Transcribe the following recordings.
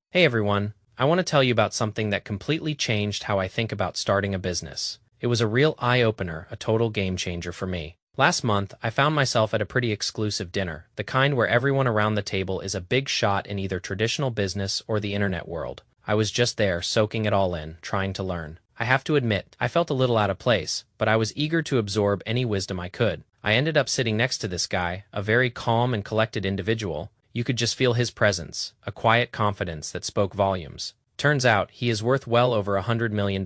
Hey everyone, I want to tell you about something that completely changed how I think about starting a business. It was a real eye-opener, a total game changer for me. Last month, I found myself at a pretty exclusive dinner, the kind where everyone around the table is a big shot in either traditional business or the internet world. I was just there, soaking it all in, trying to learn. I have to admit, I felt a little out of place, but I was eager to absorb any wisdom I could. I ended up sitting next to this guy, a very calm and collected individual. You could just feel his presence, a quiet confidence that spoke volumes. Turns out, he is worth well over $100 million.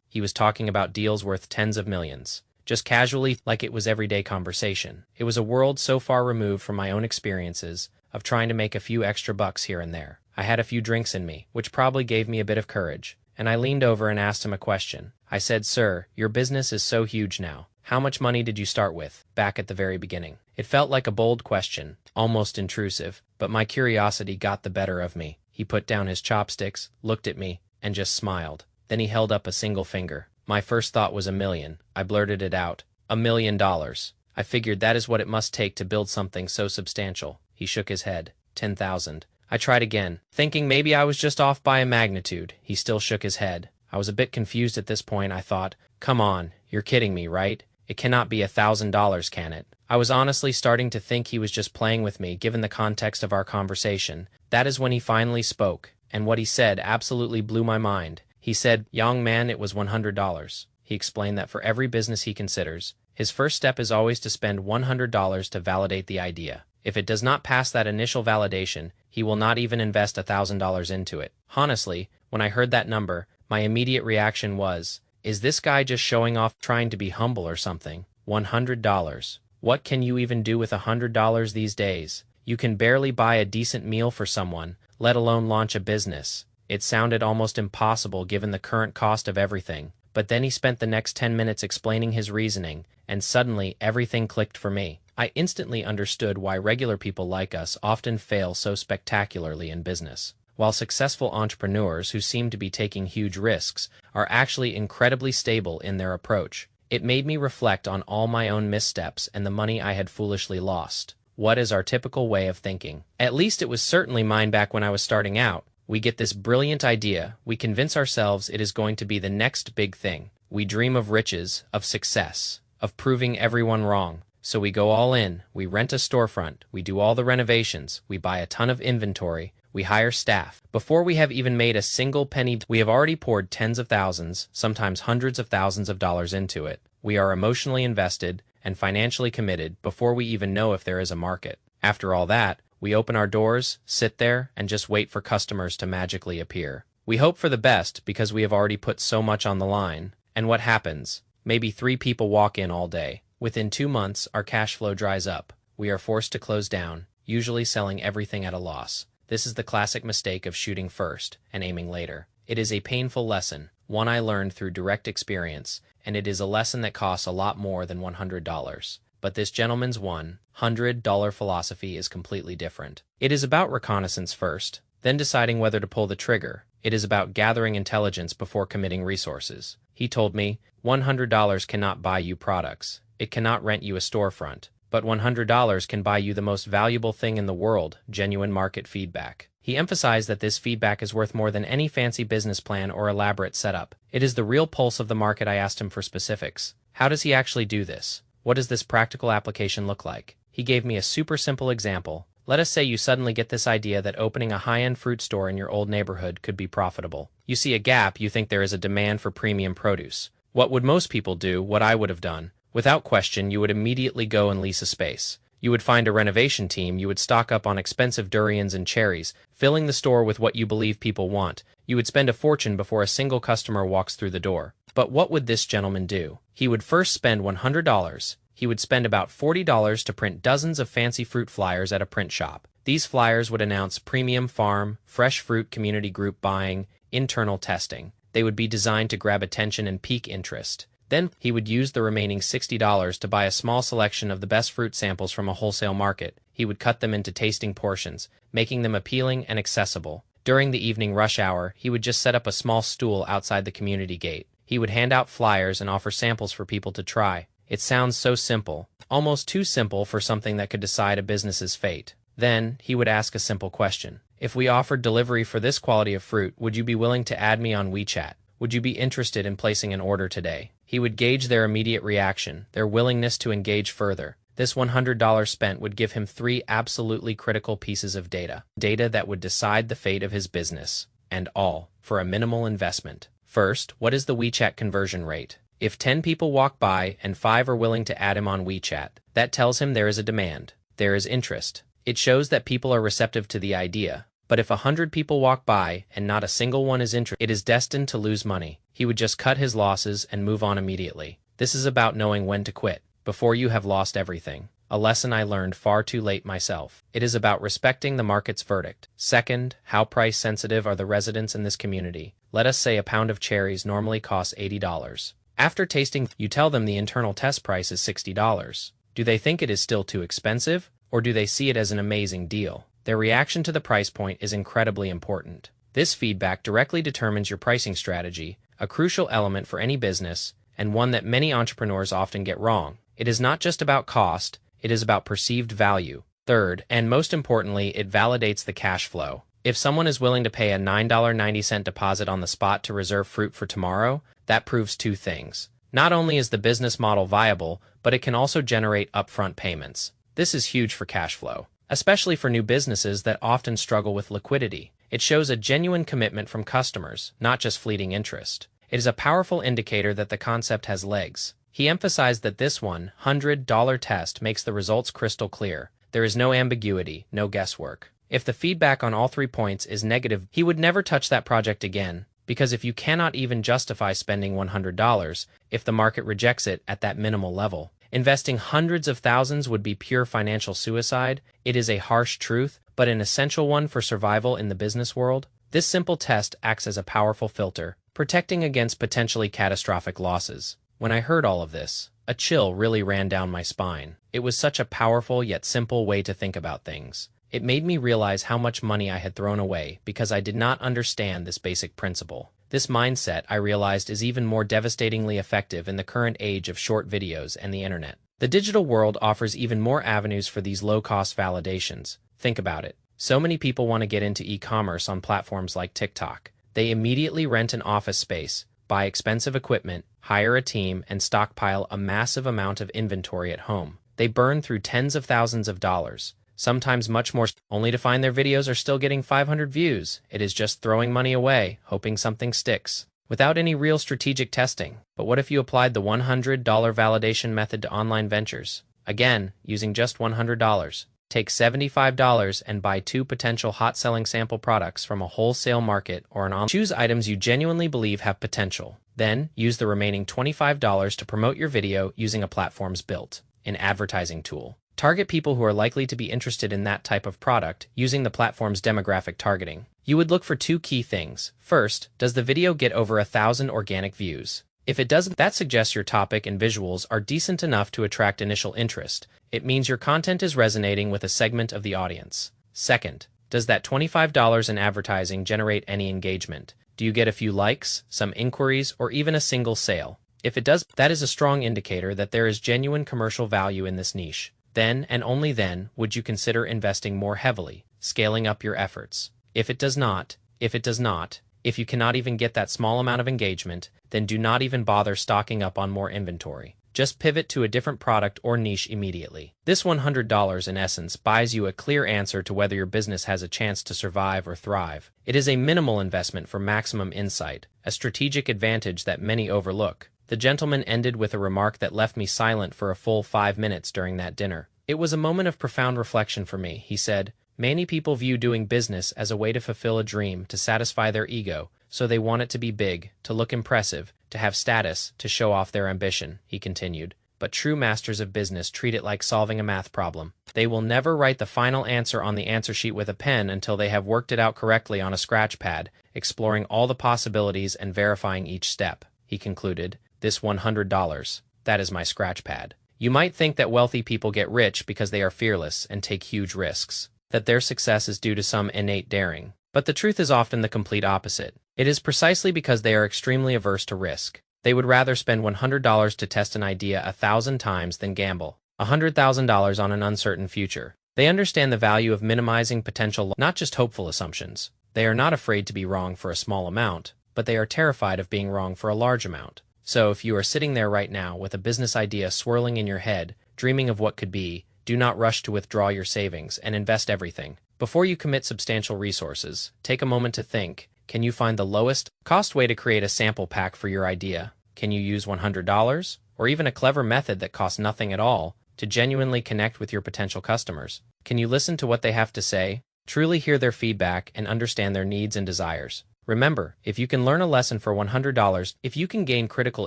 He was talking about deals worth tens of millions. Just casually, like it was everyday conversation. It was a world so far removed from my own experiences of trying to make a few extra bucks here and there. I had a few drinks in me, which probably gave me a bit of courage, and I leaned over and asked him a question. I said, "Sir, your business is so huge now. How much money did you start with, back at the very beginning?" It felt like a bold question, almost intrusive, but my curiosity got the better of me. He put down his chopsticks, looked at me, and just smiled. Then he held up a single finger. My first thought was $1 million. I blurted it out. $1 million. I figured that is what it must take to build something so substantial. He shook his head. 10,000. I tried again, thinking maybe I was just off by a magnitude. He still shook his head. I was a bit confused at this point. I thought, come on, you're kidding me, right? It cannot be $1,000, can it? I was honestly starting to think he was just playing with me given the context of our conversation. That is when he finally spoke, and what he said absolutely blew my mind. He said, "Young man, it was $100. He explained that for every business he considers, his first step is always to spend $100 to validate the idea. If it does not pass that initial validation, he will not even invest $1,000 into it." Honestly, when I heard that number, my immediate reaction was, is this guy just showing off, trying to be humble or something? $100. What can you even do with $100 these days? You can barely buy a decent meal for someone, let alone launch a business. It sounded almost impossible given the current cost of everything. But then he spent the next 10 minutes explaining his reasoning, and suddenly everything clicked for me. I instantly understood why regular people like us often fail so spectacularly in business, while successful entrepreneurs who seem to be taking huge risks are actually incredibly stable in their approach. It made me reflect on all my own missteps and the money I had foolishly lost. What is our typical way of thinking? At least it was certainly mine back when I was starting out. We get this brilliant idea, we convince ourselves it is going to be the next big thing. We dream of riches, of success, of proving everyone wrong. So we go all in, we rent a storefront, we do all the renovations, we buy a ton of inventory, we hire staff. Before we have even made a single penny, we have already poured tens of thousands, sometimes hundreds of thousands of dollars into it. We are emotionally invested and financially committed before we even know if there is a market. After all that, we open our doors, sit there, and just wait for customers to magically appear. We hope for the best because we have already put so much on the line. And what happens? Maybe 3 people walk in all day. Within 2 months, our cash flow dries up. We are forced to close down, usually selling everything at a loss. This is the classic mistake of shooting first and aiming later. It is a painful lesson, one I learned through direct experience, and it is a lesson that costs a lot more than $100. But this gentleman's $100 philosophy is completely different. It is about reconnaissance first, then deciding whether to pull the trigger. It is about gathering intelligence before committing resources. He told me, $100 cannot buy you products. It cannot rent you a storefront. But $100 can buy you the most valuable thing in the world, genuine market feedback. He emphasized that this feedback is worth more than any fancy business plan or elaborate setup. It is the real pulse of the market. I asked him for specifics. How does he actually do this? What does this practical application look like? He gave me a super simple example. Let us say you suddenly get this idea that opening a high-end fruit store in your old neighborhood could be profitable. You see a gap, you think there is a demand for premium produce. What would most people do? What I would have done? Without question, you would immediately go and lease a space. You would find a renovation team, you would stock up on expensive durians and cherries, filling the store with what you believe people want. You would spend a fortune before a single customer walks through the door. But what would this gentleman do? He would first spend $100. He would spend about $40 to print dozens of fancy fruit flyers at a print shop. These flyers would announce premium farm, fresh fruit community group buying, internal testing. They would be designed to grab attention and pique interest. Then he would use the remaining $60 to buy a small selection of the best fruit samples from a wholesale market. He would cut them into tasting portions, making them appealing and accessible. During the evening rush hour, he would just set up a small stool outside the community gate. He would hand out flyers and offer samples for people to try. It sounds so simple, almost too simple for something that could decide a business's fate. Then, he would ask a simple question. If we offered delivery for this quality of fruit, would you be willing to add me on WeChat? Would you be interested in placing an order today? He would gauge their immediate reaction, their willingness to engage further. This $100 spent would give him 3 absolutely critical pieces of data. Data that would decide the fate of his business. And all, for a minimal investment. First, what is the WeChat conversion rate? If 10 people walk by and 5 are willing to add him on WeChat, that tells him there is a demand. There is interest. It shows that people are receptive to the idea. But if 100 people walk by and not a single one is interested, it is destined to lose money. He would just cut his losses and move on immediately. This is about knowing when to quit, before you have lost everything. A lesson I learned far too late myself. It is about respecting the market's verdict. Second, how price sensitive are the residents in this community? Let us say a pound of cherries normally costs $80. After tasting, you tell them the internal test price is $60. Do they think it is still too expensive, or do they see it as an amazing deal? Their reaction to the price point is incredibly important. This feedback directly determines your pricing strategy, a crucial element for any business, and one that many entrepreneurs often get wrong. It is not just about cost, it is about perceived value. Third, and most importantly, it validates the cash flow. If someone is willing to pay a $9.90 deposit on the spot to reserve fruit for tomorrow, that proves 2 things. Not only is the business model viable, but it can also generate upfront payments. This is huge for cash flow, especially for new businesses that often struggle with liquidity. It shows a genuine commitment from customers, not just fleeting interest. It is a powerful indicator that the concept has legs. He emphasized that this $100 test makes the results crystal clear. There is no ambiguity, no guesswork. If the feedback on all 3 points is negative, he would never touch that project again, because if you cannot even justify spending $100, if the market rejects it at that minimal level, investing hundreds of thousands would be pure financial suicide. It is a harsh truth, but an essential one for survival in the business world. This simple test acts as a powerful filter, protecting against potentially catastrophic losses. When I heard all of this, a chill really ran down my spine. It was such a powerful yet simple way to think about things. It made me realize how much money I had thrown away because I did not understand this basic principle. This mindset, I realized, is even more devastatingly effective in the current age of short videos and the internet. The digital world offers even more avenues for these low-cost validations. Think about it. So many people want to get into e-commerce on platforms like TikTok. They immediately rent an office space, buy expensive equipment, hire a team, and stockpile a massive amount of inventory at home. They burn through tens of thousands of dollars, sometimes much more, only to find their videos are still getting 500 views. It is just throwing money away, hoping something sticks, without any real strategic testing. But what if you applied the $100 validation method to online ventures? Again, using just $100. Take $75 and buy 2 potential hot-selling sample products from a wholesale market or an online. Choose items you genuinely believe have potential. Then, use the remaining $25 to promote your video using a platform's built-in advertising tool. Target people who are likely to be interested in that type of product using the platform's demographic targeting. You would look for 2 key things. First, does the video get over 1,000 organic views? If it doesn't, that suggests your topic and visuals are decent enough to attract initial interest. It means your content is resonating with a segment of the audience. Second, does that $25 in advertising generate any engagement? Do you get a few likes, some inquiries, or even a single sale? If it does, that is a strong indicator that there is genuine commercial value in this niche. Then, and only then, would you consider investing more heavily, scaling up your efforts. If it does not, if you cannot even get that small amount of engagement, then do not even bother stocking up on more inventory. Just pivot to a different product or niche immediately. This $100 in essence buys you a clear answer to whether your business has a chance to survive or thrive. It is a minimal investment for maximum insight, a strategic advantage that many overlook. The gentleman ended with a remark that left me silent for a full 5 minutes during that dinner. It was a moment of profound reflection for me. He said, "Many people view doing business as a way to fulfill a dream, to satisfy their ego, so they want it to be big, to look impressive, to have status, to show off their ambition," he continued. But true masters of business treat it like solving a math problem. They will never write the final answer on the answer sheet with a pen until they have worked it out correctly on a scratch pad, exploring all the possibilities and verifying each step. He concluded, "This $100, that is my scratch pad." You might think that wealthy people get rich because they are fearless and take huge risks, that their success is due to some innate daring. But the truth is often the complete opposite. It is precisely because they are extremely averse to risk. They would rather spend $100 to test an idea 1,000 times than gamble $100,000 on an uncertain future. They understand the value of minimizing potential, not just hopeful assumptions. They are not afraid to be wrong for a small amount, but they are terrified of being wrong for a large amount. So if you are sitting there right now with a business idea swirling in your head, dreaming of what could be, do not rush to withdraw your savings and invest everything. Before you commit substantial resources, take a moment to think, can you find the lowest cost way to create a sample pack for your idea? Can you use $100? Or even a clever method that costs nothing at all to genuinely connect with your potential customers? Can you listen to what they have to say, truly hear their feedback, and understand their needs and desires? Remember, if you can learn a lesson for $100, if you can gain critical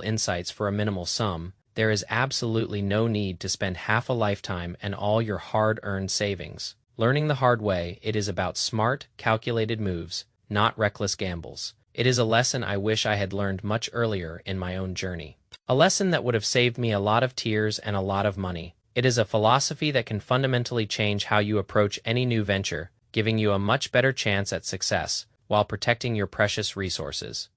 insights for a minimal sum, there is absolutely no need to spend half a lifetime and all your hard-earned savings. Learning the hard way, it is about smart, calculated moves, not reckless gambles. It is a lesson I wish I had learned much earlier in my own journey. A lesson that would have saved me a lot of tears and a lot of money. It is a philosophy that can fundamentally change how you approach any new venture, giving you a much better chance at success, while protecting your precious resources.